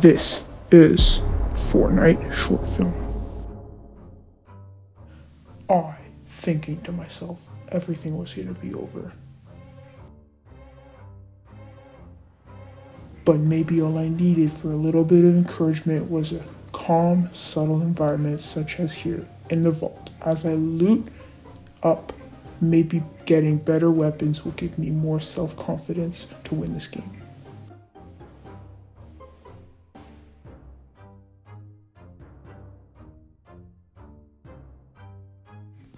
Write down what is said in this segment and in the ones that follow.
This is Fortnite short film. I, thinking to myself, everything was going to be over. But maybe all I needed for a little bit of encouragement was a calm, subtle environment such as here in the vault. As I loot up, maybe getting better weapons will give me more self-confidence to win this game.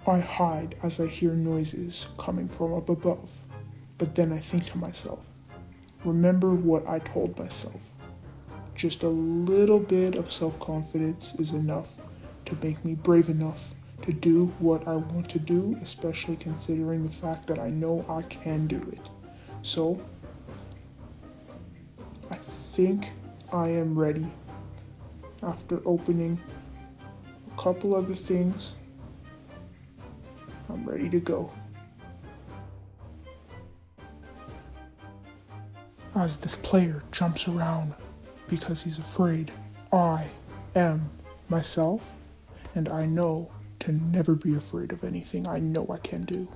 I hide as I hear noises coming from up above, but then I think to myself, remember what I told myself. Just a little bit of self-confidence is enough to make me brave enough to do what I want to do, especially considering the fact that I know I can do it. So, I think I am ready. After opening a couple other things, I'm ready to go. As this player jumps around because he's afraid, I am myself, and I know to never be afraid of anything I know I can do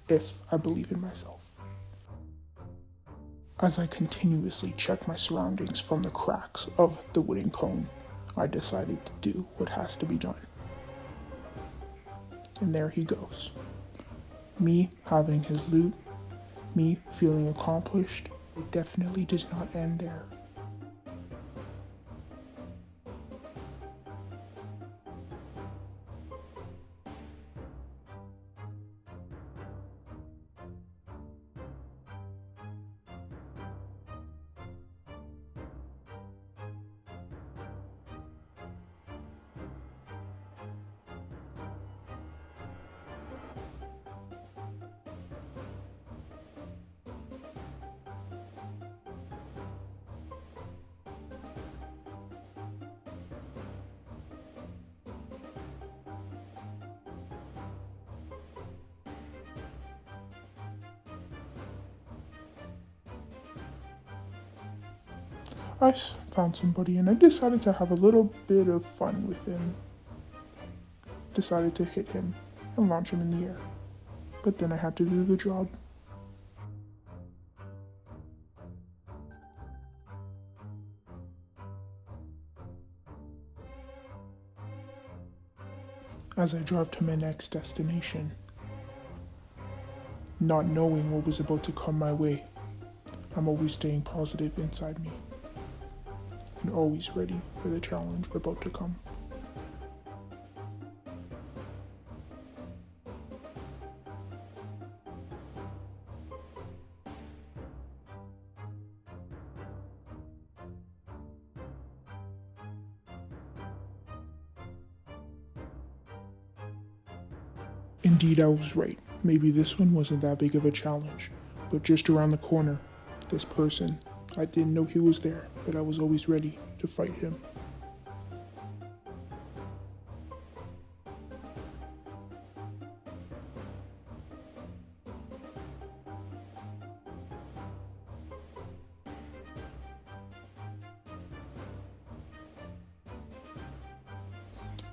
if I believe in myself. As I continuously check my surroundings from the cracks of the wooden cone, I decided to do what has to be done. And there he goes. Me having his loot, me feeling accomplished. It definitely does not end there. I found somebody and I decided to have a little bit of fun with him. Decided to hit him and launch him in the air. But then I had to do the job. As I drive to my next destination, not knowing what was about to come my way, I'm always staying positive inside me. And always ready for the challenge about to come. Indeed, I was right. Maybe this one wasn't that big of a challenge, but just around the corner, this person, I didn't know he was there, but I was always ready to fight him.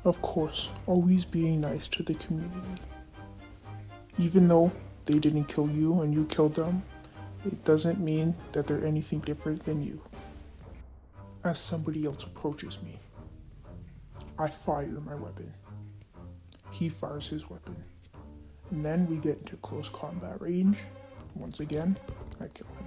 Of course, always being nice to the community. Even though they didn't kill you and you killed them, it doesn't mean that they're anything different than you. As somebody else approaches me, I fire my weapon. He fires his weapon. And then we get into close combat range. Once again, I kill him.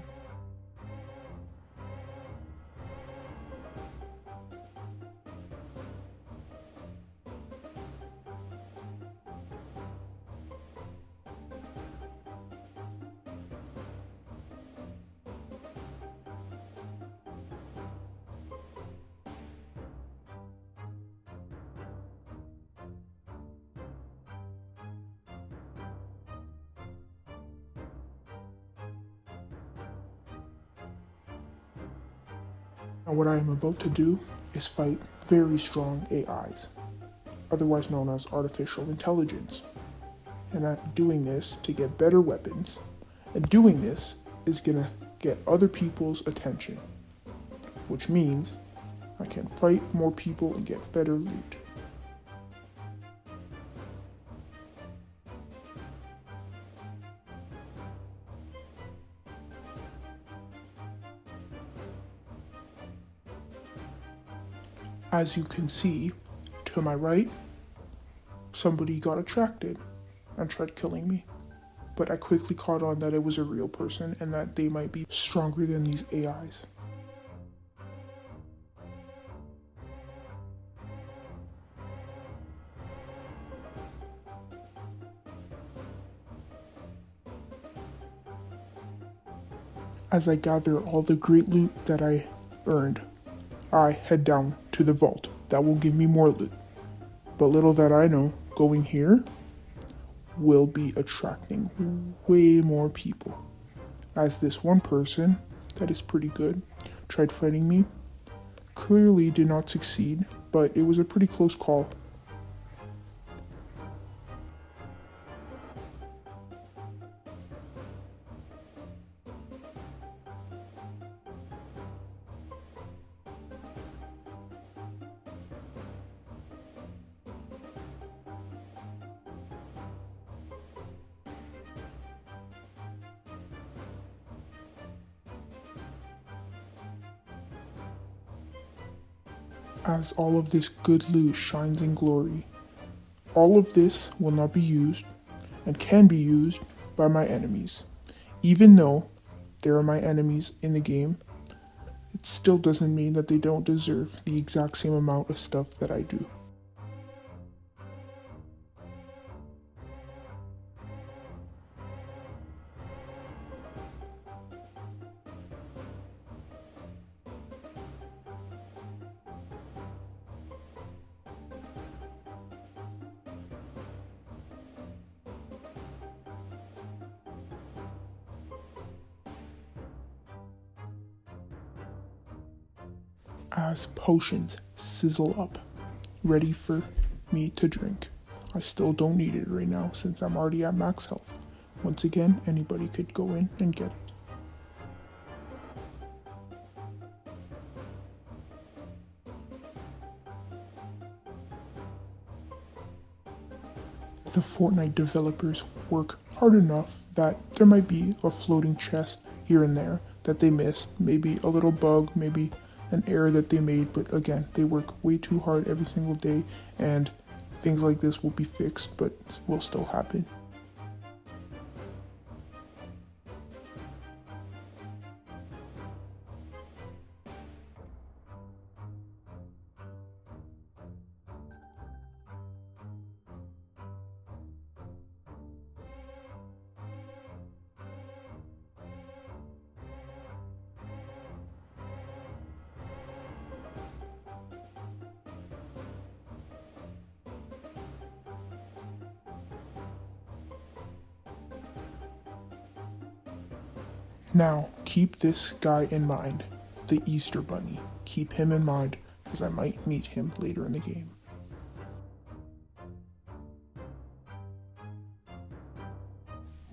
Now what I am about to do is fight very strong AIs, otherwise known as artificial intelligence. And I'm doing this to get better weapons, and doing this is gonna get other people's attention, which means I can fight more people and get better loot. As you can see, to my right, somebody got attracted and tried killing me. But I quickly caught on that it was a real person and that they might be stronger than these AIs. As I gather all the great loot that I earned, I head down to the vault that will give me more loot. But little that I know, going here will be attracting way more people. As this one person, that is pretty good, tried fighting me, clearly did not succeed, but it was a pretty close call. As all of this good loot shines in glory, all of this will not be used and can be used by my enemies. Even though they are my enemies in the game, it still doesn't mean that they don't deserve the exact same amount of stuff that I do. As potions sizzle up, ready for me to drink. I still don't need it right now since I'm already at max health. Once again, anybody could go in and get it. The Fortnite developers work hard enough that there might be a floating chest here and there that they missed, maybe a little bug, maybe an error that they made, but again, they work way too hard every single day, and things like this will be fixed, but will still happen. Now, keep this guy in mind, the Easter Bunny. Keep him in mind, because I might meet him later in the game.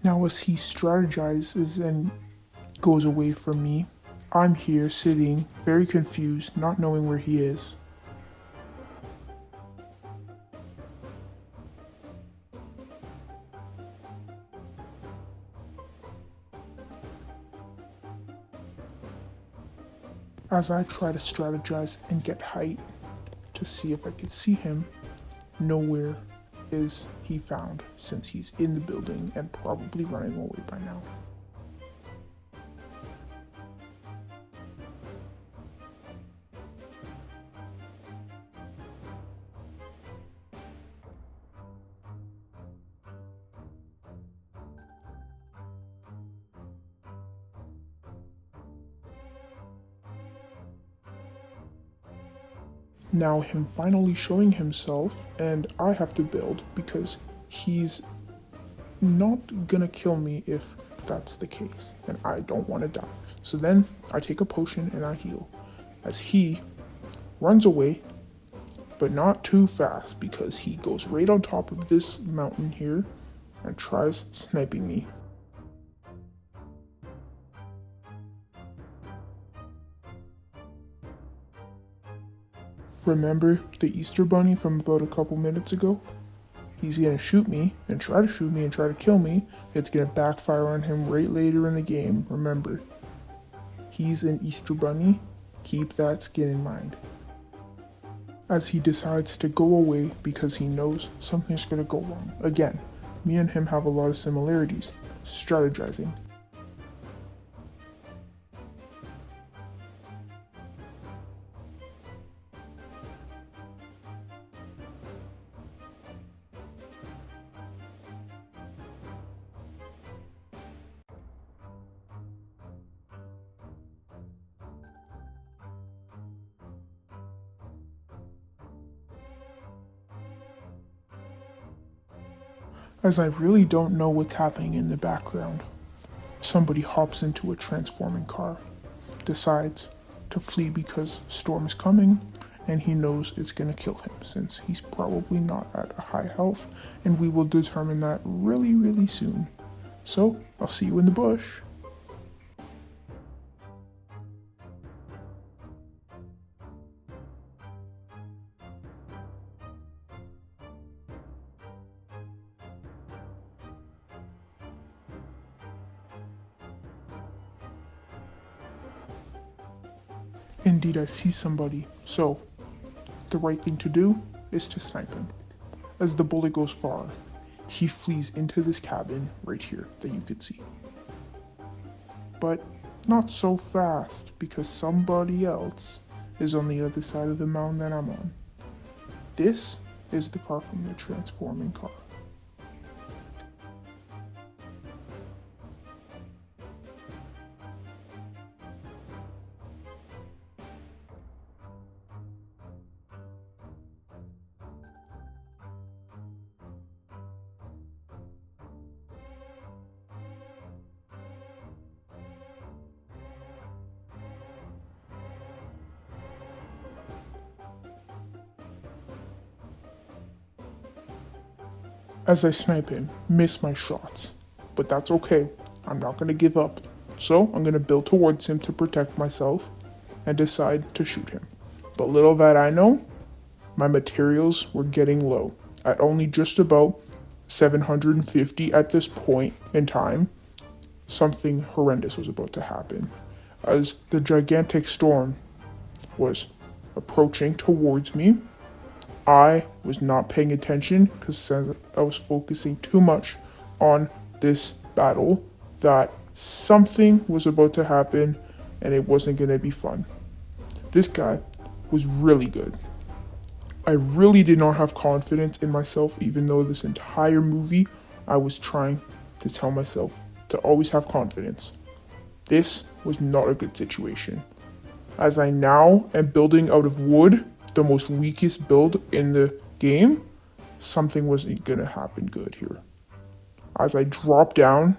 Now, as he strategizes and goes away from me, I'm here sitting, very confused, not knowing where he is. As I try to strategize and get height to see if I could see him, nowhere is he found since he's in the building and probably running away by now. Now him finally showing himself, and I have to build because he's not gonna kill me if that's the case, and I don't want to die. So then I take a potion and I heal as he runs away, but not too fast because he goes right on top of this mountain here and tries sniping me. Remember the Easter Bunny from about a couple minutes ago? He's gonna shoot me and try to shoot me and try to kill me. It's gonna backfire on him right later in the game. Remember, he's an Easter Bunny. Keep that skin in mind. As he decides to go away because he knows something's gonna go wrong. Again, me and him have a lot of similarities. Strategizing. As I really don't know what's happening in the background, somebody hops into a transforming car, decides to flee because Storm is coming, and he knows it's gonna kill him since he's probably not at a high health, and we will determine that really, really soon. So, I'll see you in the bush. Indeed, I see somebody, so the right thing to do is to snipe him. As the bullet goes far, he flees into this cabin right here that you could see. But not so fast, because somebody else is on the other side of the mountain that I'm on. This is the car from the transforming car. As I snipe him, miss my shots. But that's okay, I'm not gonna give up. So I'm gonna build towards him to protect myself and decide to shoot him. But little that I know, my materials were getting low. At only just about 750 at this point in time, something horrendous was about to happen. As the gigantic storm was approaching towards me, I was not paying attention because I was focusing too much on this battle that something was about to happen and it wasn't going to be fun. This guy was really good. I really did not have confidence in myself, even though this entire movie I was trying to tell myself to always have confidence. This was not a good situation. As I now am building out of wood, the most weakest build in the game, something wasn't gonna happen good here. As I drop down,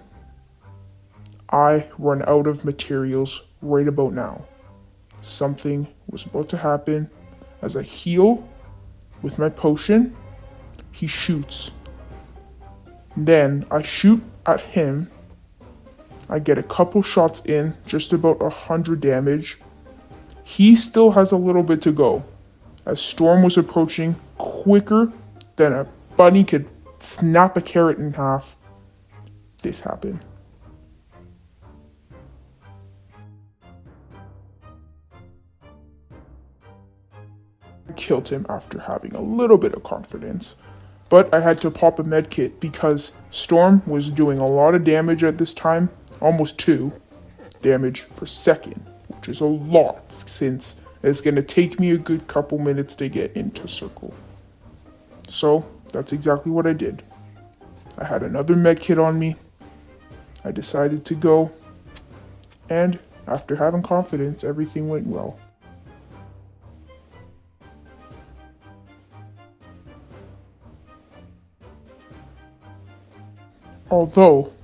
I run out of materials right about now. Something was about to happen. As I heal with my potion, he shoots. Then I shoot at him. I get a couple shots in, just about 100 damage. He still has a little bit to go. As Storm was approaching quicker than a bunny could snap a carrot in half, this happened. I killed him after having a little bit of confidence, but I had to pop a medkit because Storm was doing a lot of damage at this time, almost 2 damage per second, which is a lot since it's going to take me a good couple minutes to get into circle. So that's exactly what I did. I had another medkit on me. I decided to go, and after having confidence, everything went well. Although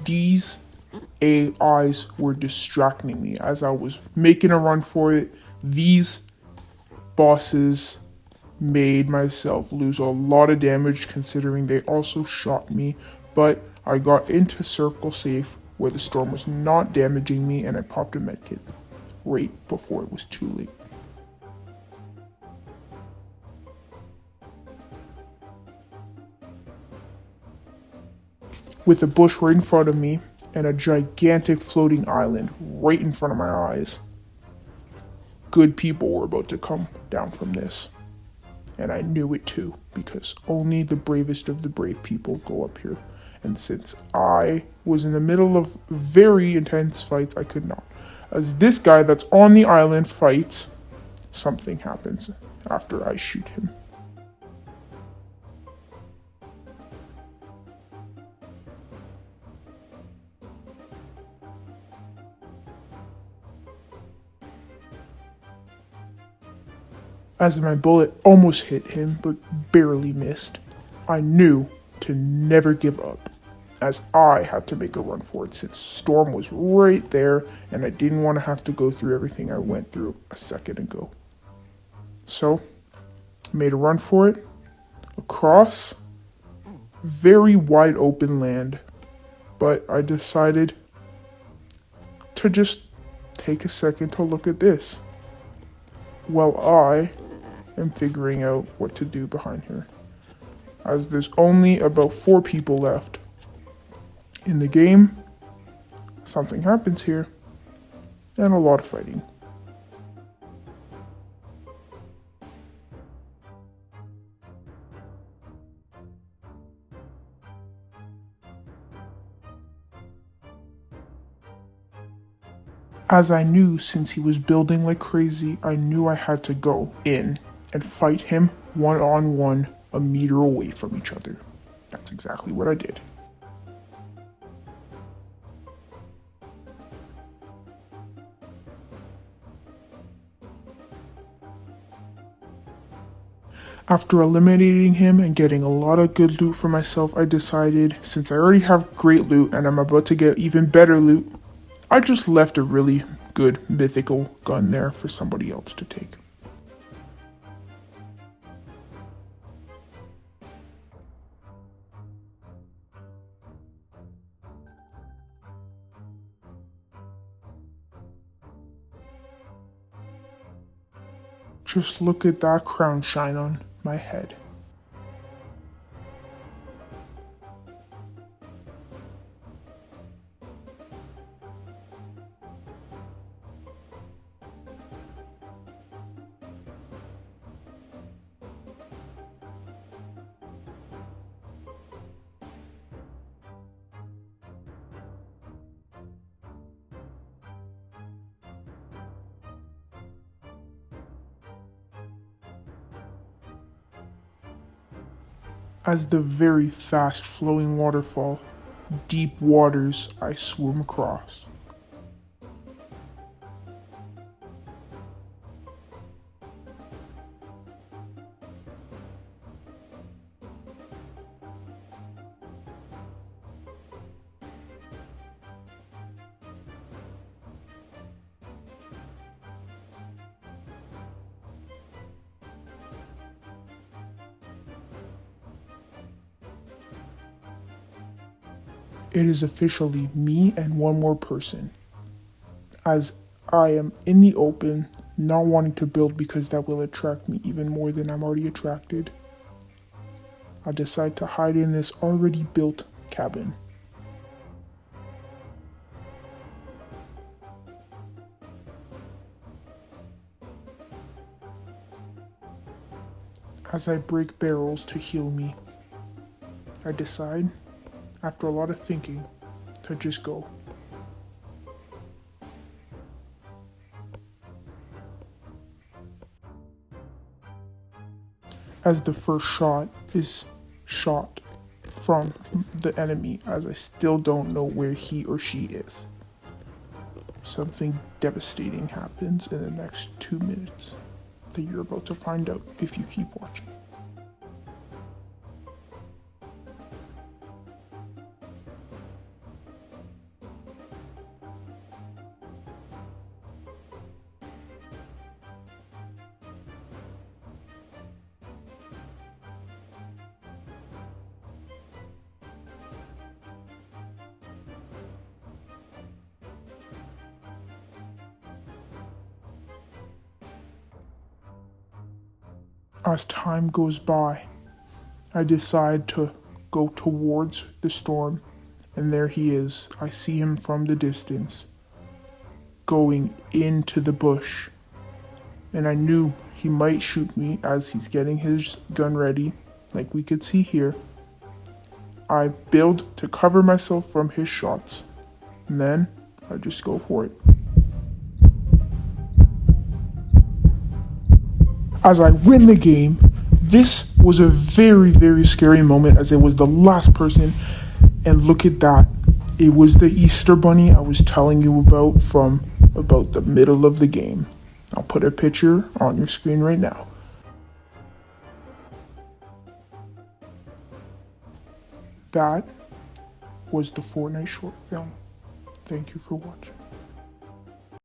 these AIs were distracting me as I was making a run for it, these bosses made myself lose a lot of damage considering they also shot me, but I got into circle safe where the storm was not damaging me and I popped a medkit right before it was too late. with a bush right in front of me and a gigantic floating island right in front of my eyes. Good people were about to come down from this. And I knew it too, because only the bravest of the brave people go up here. And since I was in the middle of very intense fights, I could not. As this guy that's on the island fights, something happens after I shoot him. As my bullet almost hit him, but barely missed, I knew to never give up, as I had to make a run for it since Storm was right there and I didn't want to have to go through everything I went through a second ago. So, made a run for it, across very wide open land, but I decided to just take a second to look at this while I am figuring out what to do behind here, as there's only about 4 people left in the game. Something happens here, and a lot of fighting. As I knew, since he was building like crazy, I knew I had to go in and fight him one-on-one, a meter away from each other. That's exactly what I did. After eliminating him and getting a lot of good loot for myself, I decided, since I already have great loot and I'm about to get even better loot, I just left a really good mythical gun there for somebody else to take. Just look at that crown shine on my head. As the very fast flowing waterfall, deep waters I swim across. It is officially me and one more person, as I am in the open, not wanting to build because that will attract me even more than I'm already attracted. I decide to hide in this already built cabin. As I break barrels to heal me, I decide, after a lot of thinking, to just go. As the first shot is shot from the enemy, as I still don't know where he or she is. Something devastating happens in the next 2 minutes that you're about to find out if you keep watching. As time goes by, I decide to go towards the storm, and there he is. I see him from the distance, going into the bush. And I knew he might shoot me as he's getting his gun ready, like we could see here. I build to cover myself from his shots, and then I just go for it. As I win the game, this was a very, very scary moment as it was the last person. And look at that. It was the Easter Bunny I was telling you about from about the middle of the game. I'll put a picture on your screen right now. That was the Fortnite short film. Thank you for watching.